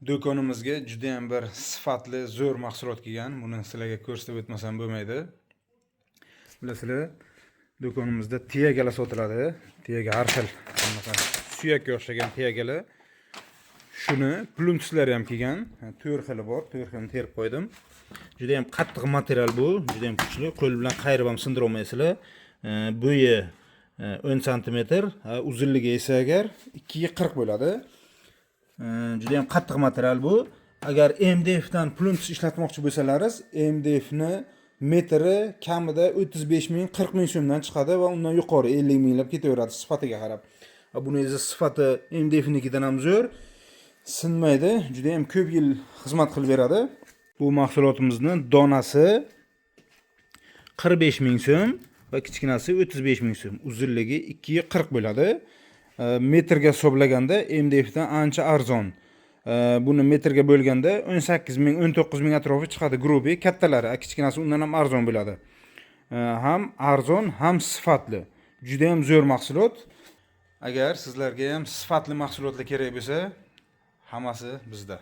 Do'konimizga juda ham bir sifatli, zo'r mahsulot kelgan. Buni sizlarga ko'rsatib o'tmasam bo'lmaydi. Bilasizlar, do'konimizda tiyagalar sotiladi. Tiyaga har xil, suyakka o'xshagan tiyagalar. Shuni pluntuslari ham kelgan. 4 xili bor. 4 xilini terib qo'ydim. Juda ham qattiq material bu, juda ham kuchli. Qo'l bilan qayrib ham sindira olmaysizlar. Bo'yi 10 cm, uzunligi esa agar 2 ga 40 bo'ladi. Juda ham qattiq material bu. Agar MDF dan pluntus ishlatmoqchi bo'lsalaringiz, MDF ni metri kamida 35 ming, 40 ming so'mdan chiqadi va undan yuqori 50 minglab ketaveradi sifatiga qarab. Buni esa sifati MDF nikidan ham zo'r, sinmaydi, juda ham ko'p yil xizmat qilib beradi. Bu mahsulotimizni donasi 45 ming so'm va kichkinasi 35 ming so'm. Uzunligi 2 ga 40 bo'ladi. Metrga hisoblaganda MDF dan ancha arzon. Buni metrga bo'lganda 18 ming, 19 ming atrofi chiqadi grubi, kattalari, kichkinasi undan ham arzon bo'ladi. Ham arzon, ham sifatli. Juda ham zo'r mahsulot. Agar sizlarga ham sifatli mahsulotlar kerak bo'lsa, hammasi bizda.